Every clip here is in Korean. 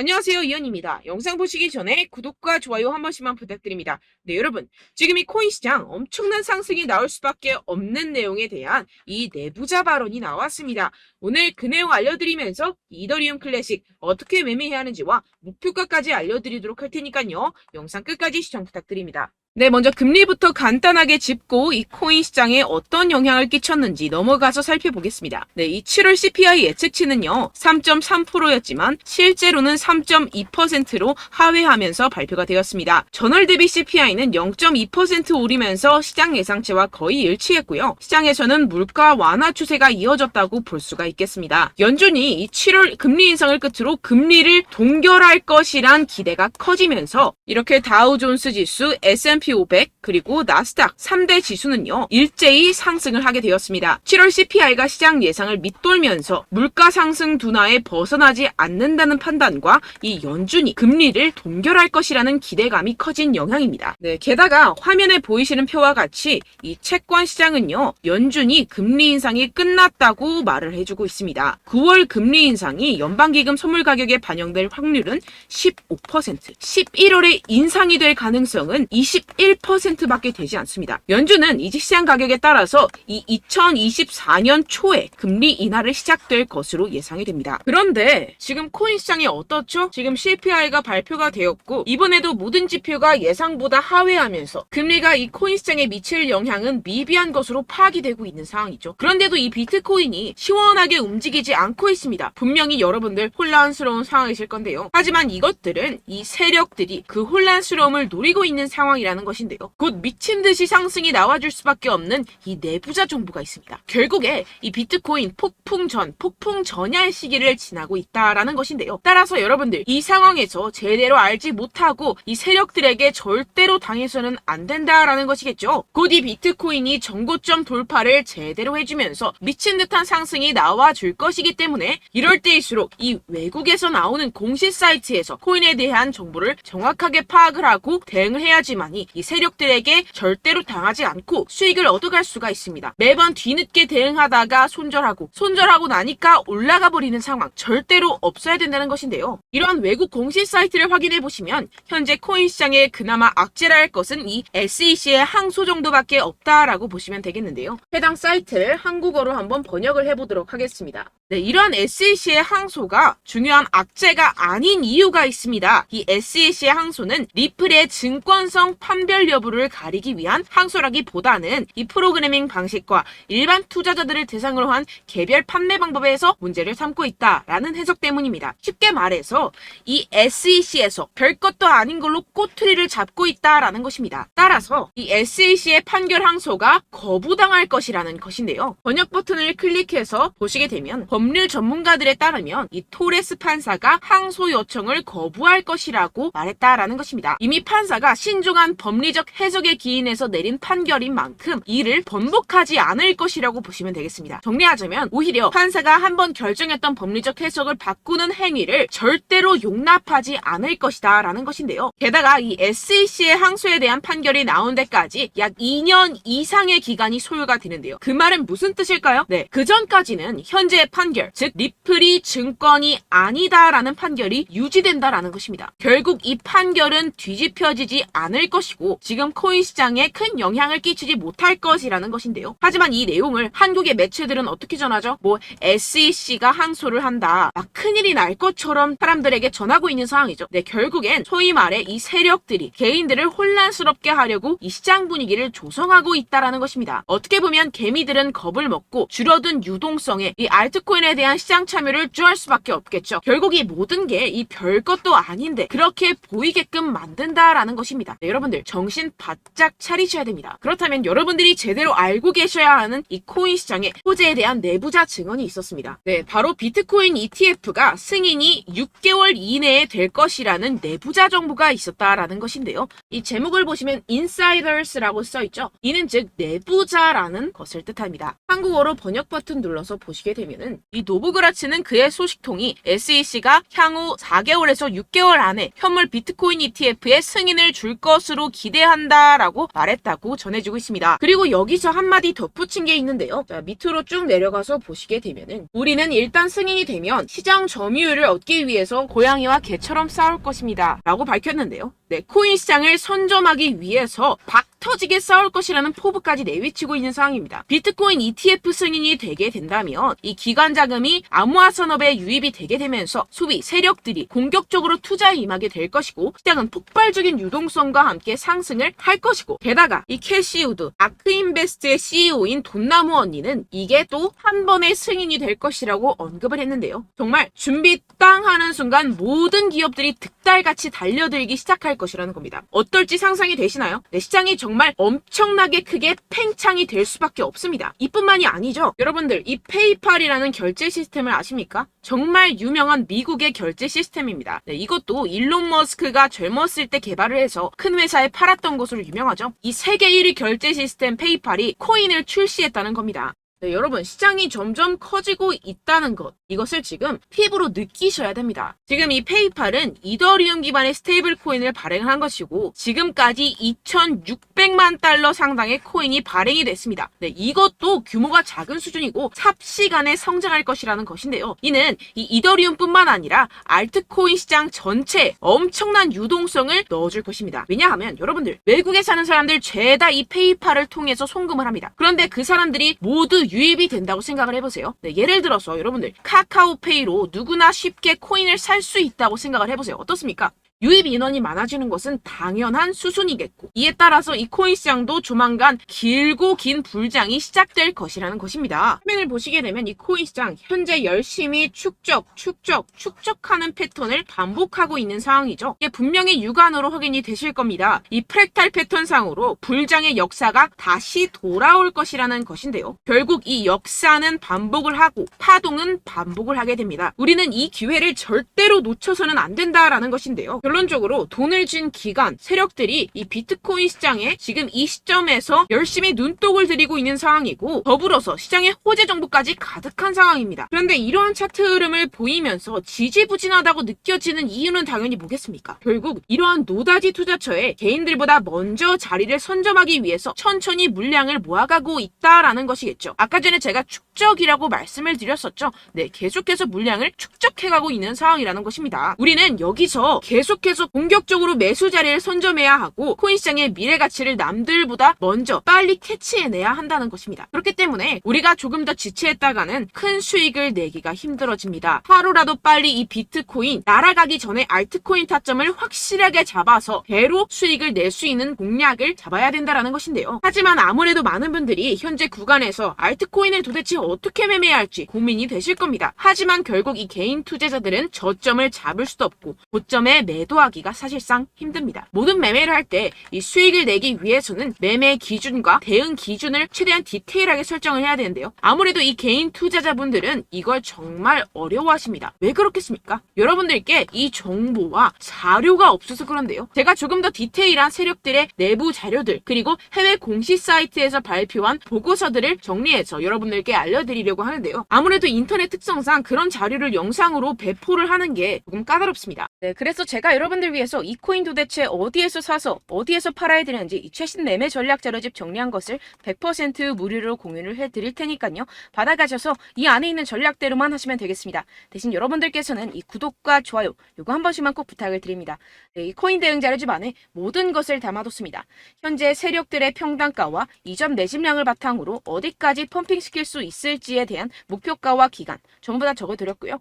안녕하세요, 이현입니다. 영상 보시기 전에 구독과 좋아요 한 번씩만 부탁드립니다. 네, 여러분. 지금 이 코인 시장 엄청난 상승이 나올 수밖에 없는 내용에 대한 이 내부자 발언이 나왔습니다. 오늘 그 내용 알려드리면서 이더리움 클래식 어떻게 매매해야 하는지와 목표가까지 알려드리도록 할 테니까요. 영상 끝까지 시청 부탁드립니다. 네, 먼저 금리부터 간단하게 짚고 이 코인 시장에 어떤 영향을 끼쳤는지 넘어가서 살펴보겠습니다. 네, 이 7월 CPI 예측치는요, 3.3%였지만 실제로는 3.2%로 하회하면서 발표가 되었습니다. 전월 대비 CPI는 0.2% 오르면서 시장 예상치와 거의 일치했고요. 시장에서는 물가 완화 추세가 이어졌다고 볼 수가 있겠습니다. 연준이 이 7월 금리 인상을 끝으로 금리를 동결할 것이란 기대가 커지면서 이렇게 다우존스 지수, S&P 500 그리고 나스닥 3대 지수는요 일제히 상승을 하게 되었습니다. 7월 CPI가 시장 예상을 밑돌면서 물가 상승 둔화에 벗어나지 않는다는 판단과 이 연준이 금리를 동결할 것이라는 기대감이 커진 영향입니다. 네, 게다가 화면에 보이시는 표와 같이 이 채권 시장은요 연준이 금리 인상이 끝났다고 말을 해주고 있습니다. 9월 금리 인상이 연방기금 선물 가격에 반영될 확률은 15%, 11월에 인상이 될 가능성은 21%밖에 되지 않습니다. 연준은 이직 시장 가격에 따라서 이 2024년 초에 금리 인하를 시작될 것으로 예상이 됩니다. 그런데 지금 코인 시장이 어떻죠? 지금 CPI가 발표가 되었고 이번에도 모든 지표가 예상보다 하회하면서 금리가 이 코인 시장에 미칠 영향은 미비한 것으로 파악이 되고 있는 상황이죠. 그런데도 이 비트코인이 시원하게 움직이지 않고 있습니다. 분명히 여러분들 혼란스러운 상황이실 건데요. 하지만 이것들은 이 세력들이 그 혼란스러움을 노리고 있는 상황이라는 것인데요. 곧 미친 듯이 상승이 나와줄 수밖에 없는 이 내부자 정보가 있습니다. 결국에 이 비트코인 폭풍 전야의 시기를 지나고 있다라는 것인데요. 따라서 여러분들 이 상황에서 제대로 알지 못하고 이 세력들에게 절대로 당해서는 안 된다라는 것이겠죠. 곧 이 비트코인이 정고점 돌파를 제대로 해주면서 미친 듯한 상승이 나와줄 것이기 때문에 이럴 때일수록 이 외국에서 나오는 공시 사이트에서 코인에 대한 정보를 정확하게 파악을 하고 대응을 해야지만이 이 세력들에게 절대로 당하지 않고 수익을 얻어갈 수가 있습니다. 매번 뒤늦게 대응하다가 손절하고 나니까 올라가 버리는 상황 절대로 없어야 된다는 것인데요. 이러한 외국 공시 사이트를 확인해 보시면 현재 코인 시장에 그나마 악재라 할 것은 이 SEC의 항소 정도밖에 없다라고 보시면 되겠는데요. 해당 사이트를 한국어로 한번 번역을 해보도록 하겠습니다. 네, 이러한 SEC의 항소가 중요한 악재가 아닌 이유가 있습니다. 이 SEC의 항소는 리플의 증권성 판별 여부를 가리기 위한 항소라기보다는 이 프로그래밍 방식과 일반 투자자들을 대상으로 한 개별 판매 방법에서 문제를 삼고 있다라는 해석 때문입니다. 쉽게 말해서 이 SEC에서 별것도 아닌 걸로 꼬투리를 잡고 있다라는 것입니다. 따라서 이 SEC의 판결 항소가 거부당할 것이라는 것인데요. 번역 버튼을 클릭해서 보시게 되면 법률 전문가들에 따르면 이 토레스 판사가 항소 요청을 거부할 것이라고 말했다라는 것입니다. 이미 판사가 신중한 법리적 해석에 기인해서 내린 판결인 만큼 이를 번복하지 않을 것이라고 보시면 되겠습니다. 정리하자면 오히려 판사가 한번 결정했던 법리적 해석을 바꾸는 행위를 절대로 용납하지 않을 것이다 라는 것인데요. 게다가 이 SEC의 항소에 대한 판결이 나온 데까지 약 2년 이상의 기간이 소요가 되는데요. 그 말은 무슨 뜻일까요? 네, 그 전까지는 현재의 판결, 즉 리플이 증권이 아니다라는 판결이 유지된다라는 것입니다. 결국 이 판결은 뒤집혀지지 않을 것이고 지금 코인 시장에 큰 영향을 끼치지 못할 것이라는 것인데요. 하지만 이 내용을 한국의 매체들은 어떻게 전하죠? SEC가 항소를 한다. 큰일이 날 것처럼 사람들에게 전하고 있는 상황이죠. 네, 결국엔 소위 말해 이 세력들이 개인들을 혼란스럽게 하려고 이 시장 분위기를 조성하고 있다라는 것입니다. 어떻게 보면 개미들은 겁을 먹고 줄어든 유동성에 이 알트코인에 대한 시장 참여를 주할 수밖에 없겠죠. 결국 이 모든 게 이 별것도 아닌데 그렇게 보이게끔 만든다라는 것입니다. 네, 여러분들 정신 바짝 차리셔야 됩니다. 그렇다면 여러분들이 제대로 알고 계셔야 하는 이 코인 시장의 호재에 대한 내부자 증언이 있었습니다. 네, 바로 비트코인 ETF가 승인이 6개월 이내에 될 것이라는 내부자 정보가 있었다라는 것인데요. 이 제목을 보시면 insiders라고 써있죠. 이는 즉 내부자라는 것을 뜻합니다. 한국어로 번역 버튼 눌러서 보시게 되면은 이 노브그라츠는 그의 소식통이 SEC가 향후 4개월에서 6개월 안에 현물 비트코인 ETF에 승인을 줄 것으로 기대한다라고 말했다고 전해지고 있습니다. 그리고 여기서 한마디 덧붙인 게 있는데요. 자, 밑으로 쭉 내려가서 보시게 되면은 우리는 일단 승인이 되면 시장 점유율을 얻기 위해서 고양이와 개처럼 싸울 것입니다. 라고 밝혔는데요. 네, 코인 시장을 선점하기 위해서 터지게 싸울 것이라는 포부까지 내비치고 있는 상황입니다. 비트코인 ETF 승인이 되게 된다면 이 기관 자금이 암호화 산업에 유입이 되게 되면서 소비 세력들이 공격적으로 투자에 임하게 될 것이고 시장은 폭발적인 유동성과 함께 상승을 할 것이고 게다가 이 캐시 우드 아크인베스트의 CEO인 돈나무 언니는 이게 또 한 번의 승인이 될 것이라고 언급을 했는데요. 정말 준비 땅 하는 순간 모든 기업들이 득달같이 달려들기 시작할 것이라는 겁니다. 어떨지 상상이 되시나요? 네, 시장이 정말 엄청나게 크게 팽창이 될 수밖에 없습니다. 이뿐만이 아니죠. 여러분들 이 페이팔이라는 결제 시스템을 아십니까? 정말 유명한 미국의 결제 시스템입니다. 네, 이것도 일론 머스크가 젊었을 때 개발을 해서 큰 회사에 팔았던 것으로 유명하죠. 이 세계 1위 결제 시스템 페이팔이 코인을 출시했다는 겁니다. 네, 여러분 시장이 점점 커지고 있다는 것 이것을 지금 피부로 느끼셔야 됩니다. 지금 이 페이팔은 이더리움 기반의 스테이블 코인을 발행한 것이고 지금까지 2,600만 달러 상당의 코인이 발행이 됐습니다. 네, 이것도 규모가 작은 수준이고 삽시간에 성장할 것이라는 것인데요. 이는 이 이더리움뿐만 아니라 알트코인 시장 전체에 엄청난 유동성을 넣어줄 것입니다. 왜냐하면 여러분들 외국에 사는 사람들 죄다 이 페이팔을 통해서 송금을 합니다. 그런데 그 사람들이 모두 유입이 된다고 생각을 해보세요. 네, 예를 들어서 여러분들 카카오페이로 누구나 쉽게 코인을 살 수 있다고 생각을 해보세요. 어떻습니까? 유입 인원이 많아지는 것은 당연한 수순이겠고 이에 따라서 이 코인 시장도 조만간 길고 긴 불장이 시작될 것이라는 것입니다. 화면을 보시게 되면 이 코인 시장 현재 열심히 축적하는 패턴을 반복하고 있는 상황이죠. 이게 분명히 육안으로 확인이 되실 겁니다. 이 프랙탈 패턴상으로 불장의 역사가 다시 돌아올 것이라는 것인데요. 결국 이 역사는 반복을 하고 파동은 반복을 하게 됩니다. 우리는 이 기회를 절대로 놓쳐서는 안 된다라는 것인데요. 결론적으로 돈을 쥔 기관, 세력들이 이 비트코인 시장에 지금 이 시점에서 열심히 눈독을 들이고 있는 상황이고 더불어서 시장에 호재 정보까지 가득한 상황입니다. 그런데 이러한 차트 흐름을 보이면서 지지부진하다고 느껴지는 이유는 당연히 뭐겠습니까? 결국 이러한 노다지 투자처에 개인들보다 먼저 자리를 선점하기 위해서 천천히 물량을 모아가고 있다라는 것이겠죠. 아까 전에 제가 축적이라고 말씀을 드렸었죠. 네, 계속해서 물량을 축적해가고 있는 상황이라는 것입니다. 우리는 여기서 계속해서 공격적으로 매수 자리를 선점해야 하고 코인 시장의 미래 가치를 남들보다 먼저 빨리 캐치해내야 한다는 것입니다. 그렇기 때문에 우리가 조금 더 지체했다가는 큰 수익을 내기가 힘들어집니다. 하루라도 빨리 이 비트코인 날아가기 전에 알트코인 타점을 확실하게 잡아서 배로 수익을 낼 수 있는 공략을 잡아야 된다는 것인데요. 하지만 아무래도 많은 분들이 현재 구간에서 알트코인을 도대체 어떻게 매매해야 할지 고민이 되실 겁니다. 하지만 결국 이 개인 투자자들은 저점을 잡을 수도 없고 고점에 매도하기가 사실상 힘듭니다. 모든 매매를 할 때 이 수익을 내기 위해서는 매매 기준과 대응 기준을 최대한 디테일하게 설정을 해야 되는데요. 아무래도 이 개인 투자자분들은 이걸 정말 어려워하십니다. 왜 그렇겠습니까? 여러분들께 이 정보와 자료가 없어서 그런데요. 제가 조금 더 디테일한 세력들의 내부 자료들 그리고 해외 공시 사이트에서 발표한 보고서들을 정리해서 여러분들께 알려드리려고 하는데요. 아무래도 인터넷 특성상 그런 자료를 영상으로 배포를 하는 게 조금 까다롭습니다. 네, 그래서 제가 여러분들 위해서 이 코인 도대체 어디에서 사서 어디에서 팔아야 되는지 이 최신 매매 전략 자료집 정리한 것을 100% 무료로 공유를 해드릴 테니까요. 받아가셔서 이 안에 있는 전략대로만 하시면 되겠습니다. 대신 여러분들께서는 이 구독과 좋아요 요거 한 번씩만 꼭 부탁을 드립니다. 네, 이 코인 대응 자료집 안에 모든 것을 담아뒀습니다. 현재 세력들의 평단가와 이전 매집량을 바탕으로 어디까지 펌핑시킬 수 있을지에 대한 목표가와 기간 전부 다 적어드렸고요.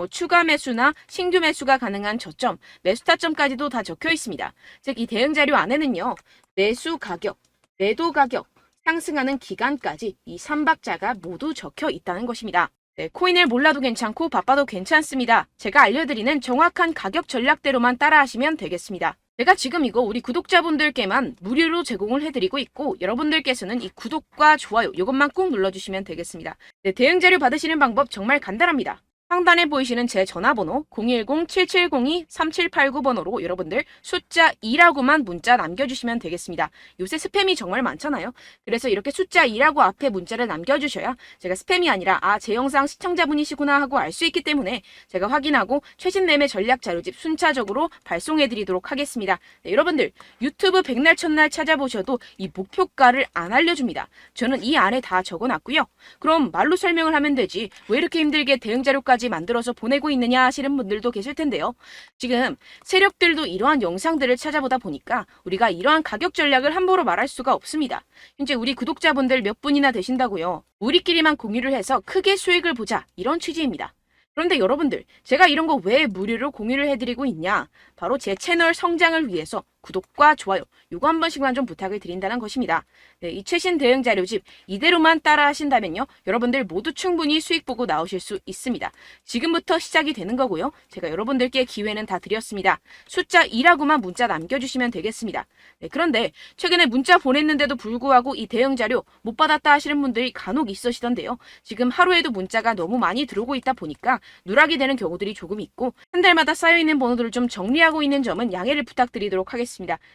추가 매수나 신규 매수가 가능한 저점, 매수 타점까지도 다 적혀 있습니다. 즉 이 대응 자료 안에는요. 매수 가격, 매도 가격, 상승하는 기간까지 이 3박자가 모두 적혀 있다는 것입니다. 네, 코인을 몰라도 괜찮고 바빠도 괜찮습니다. 제가 알려드리는 정확한 가격 전략대로만 따라하시면 되겠습니다. 제가 지금 이거 우리 구독자분들께만 무료로 제공을 해드리고 있고 여러분들께서는 이 구독과 좋아요 이것만 꼭 눌러주시면 되겠습니다. 네, 대응 자료 받으시는 방법 정말 간단합니다. 상단에 보이시는 제 전화번호 010-7702-3789번호로 여러분들 숫자 2라고만 문자 남겨주시면 되겠습니다. 요새 스팸이 정말 많잖아요. 그래서 이렇게 숫자 2라고 앞에 문자를 남겨주셔야 제가 스팸이 아니라 제 영상 시청자분이시구나 하고 알 수 있기 때문에 제가 확인하고 최신 매매 전략 자료집 순차적으로 발송해드리도록 하겠습니다. 네, 여러분들 유튜브 백날 첫날 찾아보셔도 이 목표가를 안 알려줍니다. 저는 이 안에 다 적어놨고요. 그럼 말로 설명을 하면 되지 왜 이렇게 힘들게 대응 자료까지 만들어서 보내고 있느냐 하시는 분들도 계실 텐데요. 지금 세력들도 이러한 영상들을 찾아보다 보니까 우리가 이러한 가격 전략을 함부로 말할 수가 없습니다. 현재 우리 구독자분들 몇 분이나 되신다고요. 우리끼리만 공유를 해서 크게 수익을 보자 이런 취지입니다. 그런데 여러분들 제가 이런 거 왜 무료로 공유를 해드리고 있냐? 바로 제 채널 성장을 위해서 구독과 좋아요 요거 한 번씩만 좀 부탁을 드린다는 것입니다. 네, 이 최신 대응 자료집 이대로만 따라 하신다면요. 여러분들 모두 충분히 수익 보고 나오실 수 있습니다. 지금부터 시작이 되는 거고요. 제가 여러분들께 기회는 다 드렸습니다. 숫자 2라고만 문자 남겨주시면 되겠습니다. 네, 그런데 최근에 문자 보냈는데도 불구하고 이 대응 자료 못 받았다 하시는 분들이 간혹 있으시던데요. 지금 하루에도 문자가 너무 많이 들어오고 있다 보니까 누락이 되는 경우들이 조금 있고 한 달마다 쌓여있는 번호들을 좀 정리하고 있는 점은 양해를 부탁드리도록 하겠습니다.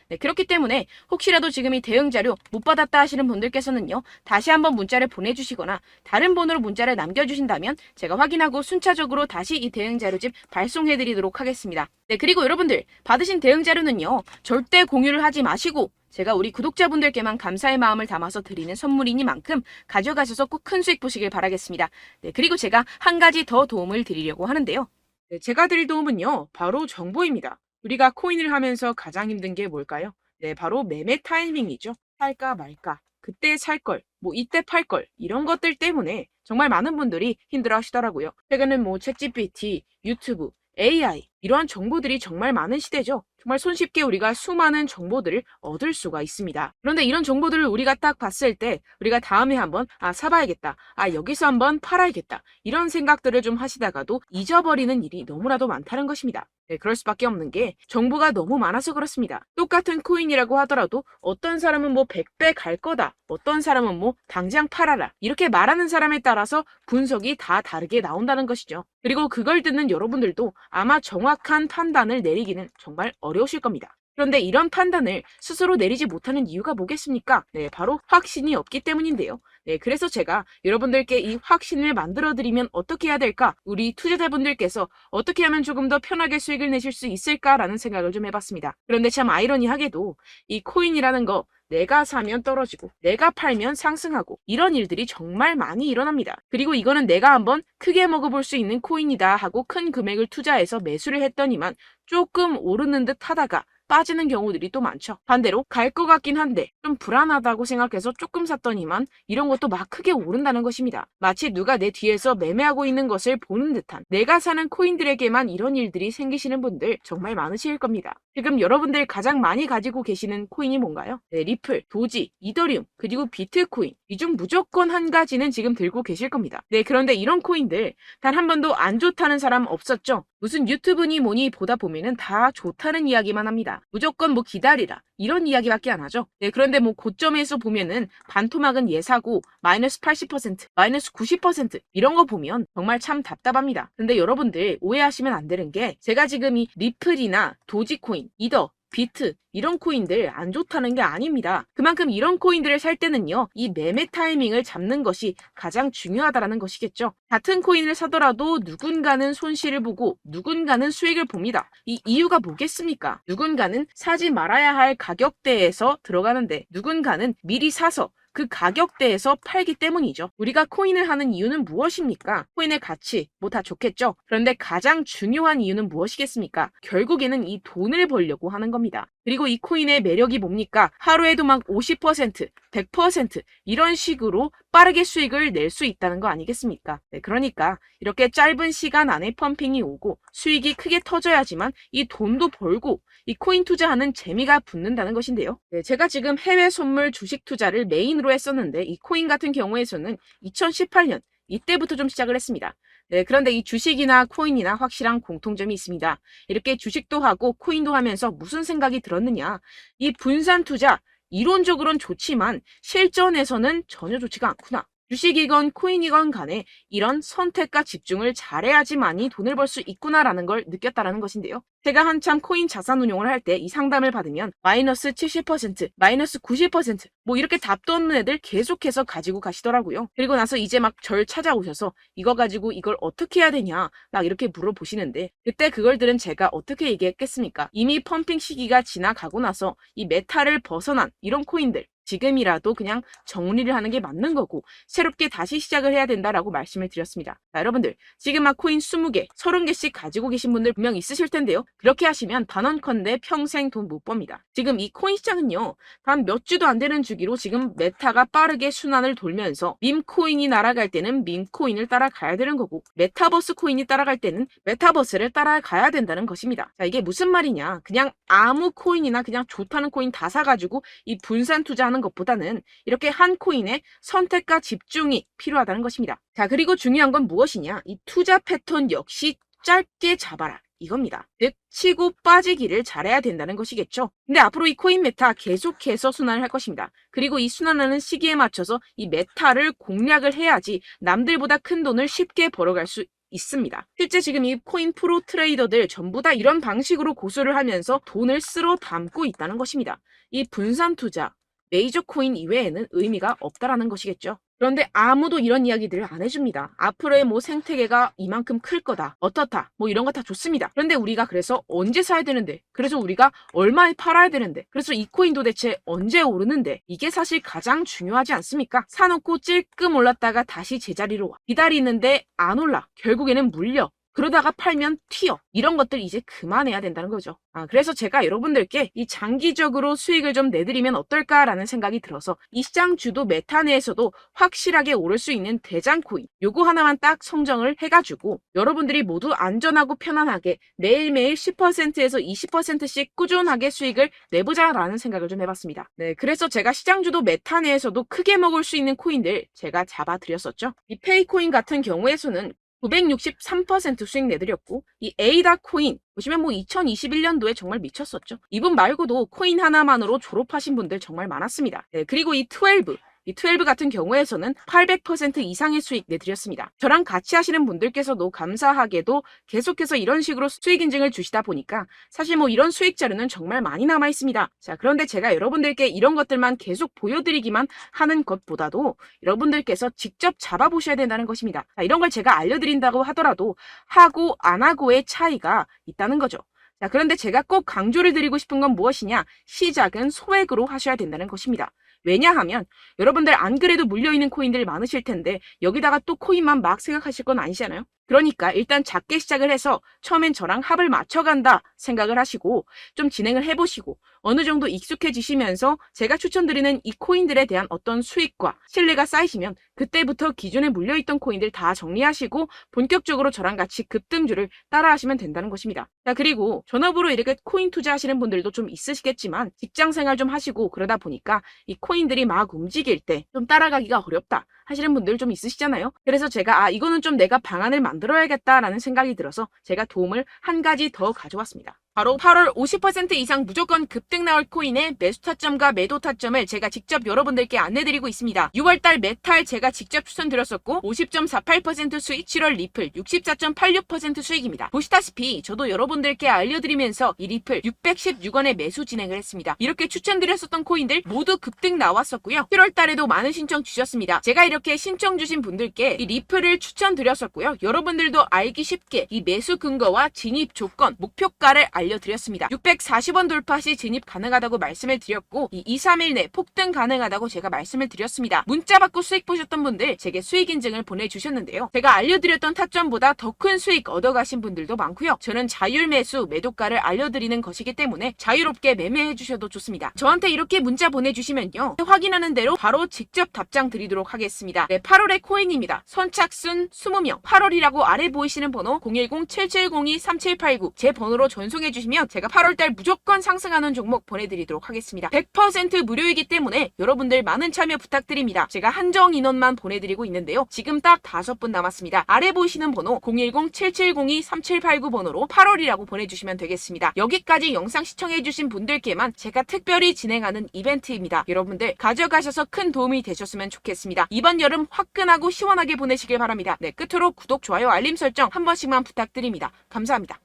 네, 그렇기 때문에 혹시라도 지금 이 대응 자료 못 받았다 하시는 분들께서는요. 다시 한번 문자를 보내주시거나 다른 번호로 문자를 남겨주신다면 제가 확인하고 순차적으로 다시 이 대응 자료집 발송해드리도록 하겠습니다. 네, 그리고 여러분들 받으신 대응 자료는요. 절대 공유를 하지 마시고 제가 우리 구독자분들께만 감사의 마음을 담아서 드리는 선물이니만큼 가져가셔서 꼭 큰 수익 보시길 바라겠습니다. 네, 그리고 제가 한 가지 더 도움을 드리려고 하는데요. 네, 제가 드릴 도움은요, 바로 정보입니다. 우리가 코인을 하면서 가장 힘든 게 뭘까요? 네, 바로 매매 타이밍이죠. 살까 말까, 그때 살 걸, 뭐 이때 팔 걸, 이런 것들 때문에 정말 많은 분들이 힘들어 하시더라고요. 최근엔 뭐 챗GPT, 유튜브, AI, 이러한 정보들이 정말 많은 시대죠. 정말 손쉽게 우리가 수많은 정보들을 얻을 수가 있습니다. 그런데 이런 정보들을 우리가 딱 봤을 때 우리가 다음에 한번 사봐야겠다. 여기서 한번 팔아야겠다. 이런 생각들을 좀 하시다가도 잊어버리는 일이 너무나도 많다는 것입니다. 네, 그럴 수밖에 없는 게 정보가 너무 많아서 그렇습니다. 똑같은 코인이라고 하더라도 어떤 사람은 뭐 100배 갈 거다. 어떤 사람은 뭐 당장 팔아라. 이렇게 말하는 사람에 따라서 분석이 다 다르게 나온다는 것이죠. 그리고 그걸 듣는 여러분들도 아마 정확한 판단을 내리기는 정말 어려우실 겁니다. 그런데 이런 판단을 스스로 내리지 못하는 이유가 뭐겠습니까? 네, 바로 확신이 없기 때문인데요. 네, 그래서 제가 여러분들께 이 확신을 만들어드리면 어떻게 해야 될까? 우리 투자자분들께서 어떻게 하면 조금 더 편하게 수익을 내실 수 있을까라는 생각을 좀 해봤습니다. 그런데 참 아이러니하게도 이 코인이라는 거 내가 사면 떨어지고 내가 팔면 상승하고 이런 일들이 정말 많이 일어납니다. 그리고 이거는 내가 한번 크게 먹어볼 수 있는 코인이다 하고 큰 금액을 투자해서 매수를 했더니만 조금 오르는 듯 하다가 빠지는 경우들이 또 많죠. 반대로 갈 것 같긴 한데 좀 불안하다고 생각해서 조금 샀더니만 이런 것도 막 크게 오른다는 것입니다. 마치 누가 내 뒤에서 매매하고 있는 것을 보는 듯한 내가 사는 코인들에게만 이런 일들이 생기시는 분들 정말 많으실 겁니다. 지금 여러분들 가장 많이 가지고 계시는 코인이 뭔가요? 네, 리플, 도지, 이더리움, 그리고 비트코인. 이 중 무조건 한 가지는 지금 들고 계실 겁니다. 네, 그런데 이런 코인들 단 한 번도 안 좋다는 사람 없었죠? 무슨 유튜브니 뭐니 보다 보면은 다 좋다는 이야기만 합니다. 무조건 뭐 기다리라 이런 이야기밖에 안 하죠. 네, 그런데 뭐 고점에서 보면은 반토막은 예사고 마이너스 80%, 마이너스 90% 이런 거 보면 정말 참 답답합니다. 근데 여러분들 오해하시면 안 되는 게 제가 지금 이 리플이나 도지코인, 이더, 비트 이런 코인들 안 좋다는 게 아닙니다. 그만큼 이런 코인들을 살 때는요. 이 매매 타이밍을 잡는 것이 가장 중요하다는 것이겠죠. 같은 코인을 사더라도 누군가는 손실을 보고 누군가는 수익을 봅니다. 이 이유가 뭐겠습니까? 누군가는 사지 말아야 할 가격대에서 들어가는데 누군가는 미리 사서 그 가격대에서 팔기 때문이죠. 우리가 코인을 하는 이유는 무엇입니까? 코인의 가치, 뭐 다 좋겠죠? 그런데 가장 중요한 이유는 무엇이겠습니까? 결국에는 이 돈을 벌려고 하는 겁니다. 그리고 이 코인의 매력이 뭡니까? 하루에도 막 50%, 100% 이런 식으로 빠르게 수익을 낼 수 있다는 거 아니겠습니까? 네, 그러니까 이렇게 짧은 시간 안에 펌핑이 오고 수익이 크게 터져야지만 이 돈도 벌고 이 코인 투자하는 재미가 붙는다는 것인데요. 네, 제가 지금 해외 선물 주식 투자를 메인으로 했었는데 이 코인 같은 경우에서는 2018년 이때부터 좀 시작을 했습니다. 네, 그런데 이 주식이나 코인이나 확실한 공통점이 있습니다. 이렇게 주식도 하고 코인도 하면서 무슨 생각이 들었느냐? 이 분산 투자 이론적으로는 좋지만 실전에서는 전혀 좋지가 않구나. 주식이건 코인이건 간에 이런 선택과 집중을 잘해야지만이 돈을 벌 수 있구나라는 걸 느꼈다라는 것인데요. 제가 한참 코인 자산 운용을 할 때 이 상담을 받으면 마이너스 70%, 마이너스 90%, 뭐 이렇게 답도 없는 애들 계속해서 가지고 가시더라고요. 그리고 나서 이제 막 절 찾아오셔서 이거 가지고 이걸 어떻게 해야 되냐 막 이렇게 물어보시는데 그때 그걸 들은 제가 어떻게 얘기했겠습니까? 이미 펌핑 시기가 지나가고 나서 이 메타를 벗어난 이런 코인들 지금이라도 그냥 정리를 하는 게 맞는 거고 새롭게 다시 시작을 해야 된다라고 말씀을 드렸습니다. 자, 여러분들 지금 막 코인 20개, 30개씩 가지고 계신 분들 분명 있으실 텐데요. 그렇게 하시면 단언컨대 평생 돈 못 법니다. 지금 이 코인 시장은요. 단 몇 주도 안 되는 주기로 지금 메타가 빠르게 순환을 돌면서 밈코인이 날아갈 때는 밈코인을 따라가야 되는 거고 메타버스 코인이 따라갈 때는 메타버스를 따라가야 된다는 것입니다. 자, 이게 무슨 말이냐. 그냥 아무 코인이나 그냥 좋다는 코인 다 사가지고 이 분산 투자하는 것보다는 이렇게 한 코인에 선택과 집중이 필요하다는 것입니다. 자, 그리고 중요한 건 무엇이냐? 이 투자 패턴 역시 짧게 잡아라. 이겁니다. 즉 치고 빠지기를 잘해야 된다는 것이겠죠. 근데 앞으로 이 코인 메타 계속해서 순환을 할 것입니다. 그리고 이 순환하는 시기에 맞춰서 이 메타를 공략을 해야지 남들보다 큰 돈을 쉽게 벌어갈 수 있습니다. 실제 지금 이 코인 프로 트레이더들 전부 다 이런 방식으로 고수를 하면서 돈을 쓸어 담고 있다는 것입니다. 이 분산 투자, 메이저 코인 이외에는 의미가 없다라는 것이겠죠. 그런데 아무도 이런 이야기들을 안 해줍니다. 앞으로의 뭐 생태계가 이만큼 클 거다. 어떻다. 뭐 이런 거 다 좋습니다. 그런데 우리가 그래서 언제 사야 되는데? 그래서 우리가 얼마에 팔아야 되는데? 그래서 이 코인 도대체 언제 오르는데? 이게 사실 가장 중요하지 않습니까? 사놓고 찔끔 올랐다가 다시 제자리로 와. 기다리는데 안 올라. 결국에는 물려. 그러다가 팔면 튀어. 이런 것들 이제 그만해야 된다는 거죠. 그래서 제가 여러분들께 이 장기적으로 수익을 좀 내드리면 어떨까라는 생각이 들어서 이 시장 주도 메타 내에서도 확실하게 오를 수 있는 대장 코인 요거 하나만 딱 선정을 해가지고 여러분들이 모두 안전하고 편안하게 매일매일 10%에서 20%씩 꾸준하게 수익을 내보자라는 생각을 좀 해봤습니다. 네, 그래서 제가 시장 주도 메타 내에서도 크게 먹을 수 있는 코인들 제가 잡아드렸었죠. 이 페이코인 같은 경우에서는 963% 수익 내드렸고 이 에이다 코인 보시면 뭐 2021년도에 정말 미쳤었죠. 이분 말고도 코인 하나만으로 졸업하신 분들 정말 많았습니다. 네, 그리고 이 12 같은 경우에서는 800% 이상의 수익 내드렸습니다. 저랑 같이 하시는 분들께서도 감사하게도 계속해서 이런 식으로 수익 인증을 주시다 보니까 사실 뭐 이런 수익 자료는 정말 많이 남아 있습니다. 자, 그런데 제가 여러분들께 이런 것들만 계속 보여드리기만 하는 것보다도 여러분들께서 직접 잡아보셔야 된다는 것입니다. 자, 이런 걸 제가 알려드린다고 하더라도 하고 안 하고의 차이가 있다는 거죠. 자, 그런데 제가 꼭 강조를 드리고 싶은 건 무엇이냐? 시작은 소액으로 하셔야 된다는 것입니다. 왜냐하면 여러분들 안 그래도 물려있는 코인들 많으실 텐데 여기다가 또 코인만 막 생각하실 건 아니잖아요. 그러니까 일단 작게 시작을 해서 처음엔 저랑 합을 맞춰간다 생각을 하시고 좀 진행을 해보시고 어느 정도 익숙해지시면서 제가 추천드리는 이 코인들에 대한 어떤 수익과 신뢰가 쌓이시면 그때부터 기존에 물려있던 코인들 다 정리하시고 본격적으로 저랑 같이 급등주를 따라하시면 된다는 것입니다. 자, 그리고 전업으로 이렇게 코인 투자하시는 분들도 좀 있으시겠지만 직장생활 좀 하시고 그러다 보니까 이 코인들이 막 움직일 때 좀 따라가기가 어렵다 하시는 분들 좀 있으시잖아요. 그래서 제가 이거는 좀 내가 방안을 만들어야겠다라는 생각이 들어서 제가 도움을 한 가지 더 가져왔습니다. 바로 8월 50% 이상 무조건 급등 나올 코인의 매수 타점과 매도 타점을 제가 직접 여러분들께 안내드리고 있습니다. 6월달 메탈 제가 직접 추천드렸었고 50.48% 수익, 7월 리플 64.86% 수익입니다. 보시다시피 저도 여러분들께 알려드리면서 이 리플 616원에 매수 진행을 했습니다. 이렇게 추천드렸었던 코인들 모두 급등 나왔었고요. 7월달에도 많은 신청 주셨습니다. 제가 이렇게 신청 주신 분들께 이 리플을 추천드렸었고요. 여러분들도 알기 쉽게 이 매수 근거와 진입 조건, 목표가를 알려드렸습니다. 640원 돌파 시 진입 가능하다고 말씀을 드렸고 이 2, 3일 내 폭등 가능하다고 제가 말씀을 드렸습니다. 문자 받고 수익 보셨던 분들 제게 수익 인증을 보내주셨는데요. 제가 알려드렸던 타점보다 더 큰 수익 얻어가신 분들도 많고요. 저는 자율 매수 매도가를 알려드리는 것이기 때문에 자유롭게 매매해 주셔도 좋습니다. 저한테 이렇게 문자 보내주시면요. 확인하는 대로 바로 직접 답장 드리도록 하겠습니다. 네, 8월의 코인입니다. 선착순 20명 8월이라고 아래 보이시는 번호 010-7702-3789 제 번호로 전송해 해주시면 제가 8월달 무조건 상승하는 종목 보내드리도록 하겠습니다. 100% 무료이기 때문에 여러분들 많은 참여 부탁드립니다. 제가 한정 인원만 보내드리고 있는데요. 지금 딱 5분 남았습니다. 아래 보이시는 번호 010-7702-3789 번호로 8월이라고 보내주시면 되겠습니다. 여기까지 영상 시청해주신 분들께만 제가 특별히 진행하는 이벤트입니다. 여러분들 가져가셔서 큰 도움이 되셨으면 좋겠습니다. 이번 여름 화끈하고 시원하게 보내시길 바랍니다. 네, 끝으로 구독, 좋아요, 알림 설정 한 번씩만 부탁드립니다. 감사합니다.